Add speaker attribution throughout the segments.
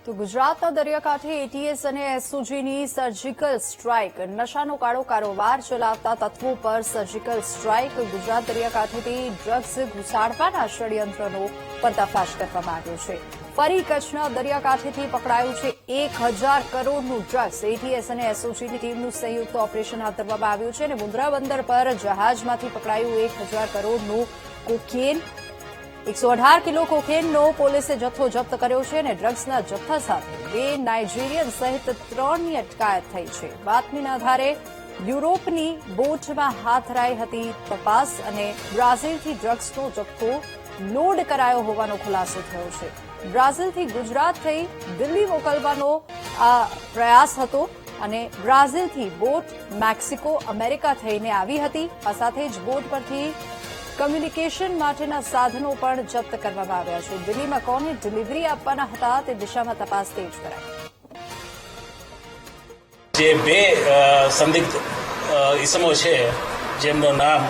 Speaker 1: તો ગુજરાતના દરિયાકાંઠે એટીએસ અને એસઓજીની સર્જિકલ સ્ટ્રાઇક નશાનો કાળો કારોબાર ચલાવતા તત્વો પર સર્જિકલ સ્ટ્રાઇક ગુજરાત દરિયાકાંઠેથી ડ્રગ્સ ઘુસાડવાના ષડયંત્રનો પર્દાફાશ કરવામાં આવ્યો છે ફરી કચ્છના દરિયાકાંઠેથી પકડાયું છે 1000 કરોડનું ડ્રગ્સ એટીએસ અને એસઓજીની ટીમનું સંયુક્ત ઓપરેશન હાથ ધરવામાં આવ્યું છે અને મુન્દ્રા બંદર પર જહાજમાંથી પકડાયું 1000 કરોડનું કોકેન 118 કિલો કોકેનનો પોલીસે જથ્થો જપ્ત કર્યો છે અને ડ્રગ્સના જથ્થા સાથે 2 નાઇજીરિયન સહિત 3ની અટકાયત થઈ છે બાતમીના આધારે યુરોપની બોટમાં હાથ ધરાઈ હતી તપાસ અને બ્રાઝિલથી ડ્રગ્સનો જથ્થો લોડ કરાયો હોવાનો ખુલાસો થયો છે બ્રાઝિલથી ગુજરાત થઈ દિલ્હી મોકલવાનો આ પ્રયાસ હતો અને બ્રાઝિલથી બોટ મેક્સિકો અમેરિકા થઈને આવી હતી આ સાથે જ બોટ પરથી કમ્યુનિકેશન માટેના સાધનો પણ જપ્ત કરવામાં આવ્યા છે દિલ્હીમાં કોને ડિલિવરી આપવાના હતા તે દિશામાં તપાસ તેજ કરાઈ
Speaker 2: જે બે સંદિગ્ધ ઇસમો છે જેમનું નામ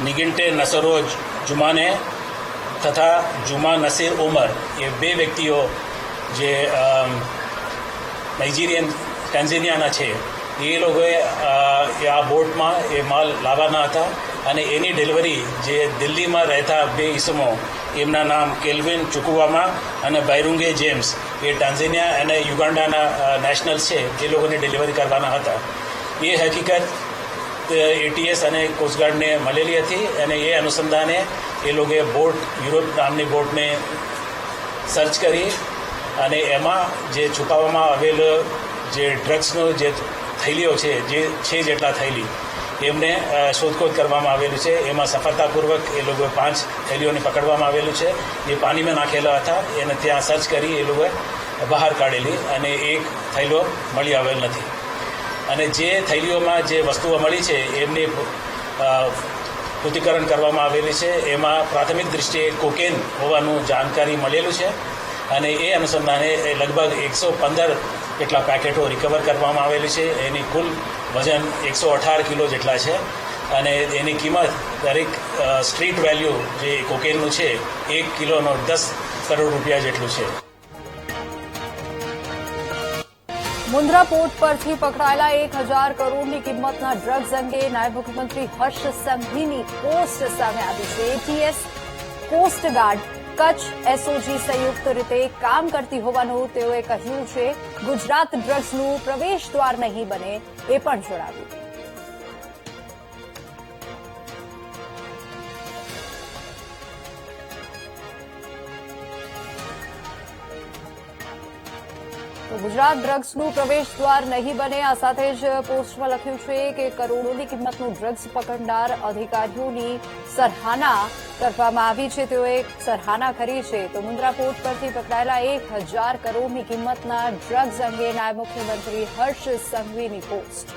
Speaker 2: નિગિન્ટે નસરોજ જુમાને તથા જુમા નસીર ઉમર એ બે વ્યક્તિઓ જે નાઇજીરિયન ટેન્ઝેનિયાના છે એ લોકોએ આ બોટમાં એ માલ લાવવાના હતા અને એની ડિલિવરી જે દિલ્હીમાં રહેતા બે ઇસમો એમના નામ કેલ્વિન ચુકુવામા અને બાયરુંગે જેમ્સ એ ટાન્ઝેનિયા અને યુગાન્ડાના નેશનલ છે એ લોકોને ડિલિવરી કરવાના હતા એ હકીકત એટીએસ અને કોસ્ટગાર્ડને મળેલી હતી અને એ અનુસંધાને એ લોકોએ બોટ યુરોપ નામની બોટને સર્ચ કરી અને એમાં જે છુપાવવામાં આવેલો જે ડ્રગ્સનો જે થેલીઓ છે જે 6 જેટલા થેલી એમને શોધખોળ કરવામાં આવેલું છે એમાં સફળતાપૂર્વક એ લોકોએ 5 થેલીઓને પકડવામાં આવેલું છે એ પાણીમાં નાખેલા હતા એને ત્યાં સર્ચ કરી એ લોકોએ બહાર કાઢેલી અને એક થેલો મળી આવેલ નથી અને જે થેલીઓમાં જે વસ્તુઓ મળી છે એમની પૃથ્થકરણ કરવામાં આવેલી છે એમાં પ્રાથમિક દૃષ્ટિએ કોકેન હોવાનું જાણકારી મળેલું છે અને એ અનુસંધાને લગભગ 115 કેટલા પેકેટો રિકવર કરવામાં આવેલી છે એની કુલ વજન 118 કિલો જેટલા છે અને એની કિંમત દરેક સ્ટ્રીટ વેલ્યુ જે કોકેનનું છે 1 કિલોનો 10 કરોડ રૂપિયા જેટલું છે
Speaker 1: મુન્દ્રા પોર્ટ પરથી પકડાયેલા 1000 કરોડની કિંમતના ડ્રગ્સ અંગે નાયબ મુખ્યમંત્રી હર્ષ સંઘવીની પોસ્ટ સામે આવી છે એટીએસ કોસ્ટગાર્ડ કચ્છ એસઓજી સંયુક્ત રીતે કામ કરતી હોવાનું તેઓએ કહ્યું છે ગુજરાત ડ્રગ્સનું પ્રવેશ દ્વાર નહીં બને એ પણ જણાવ્યું તો ગુજરાત ડ્રગ્સનું પ્રવેશ દ્વાર નહીં બને આ સાથે જ પોસ્ટમાં લખ્યું છે કે કરોડોની કિંમતનું ડ્રગ્સ પકડનાર અધિકારીઓની સરાહના કરવામાં આવી છે તેઓએ સરાહના કરી છે તો મુન્દ્રા પોર્ટ પરથી પકડાયેલા 1000 કરોડની કિંમતના ડ્રગ્સ અંગે નાયબ મુખ્યમંત્રી હર્ષ સંઘવીની પોસ્ટ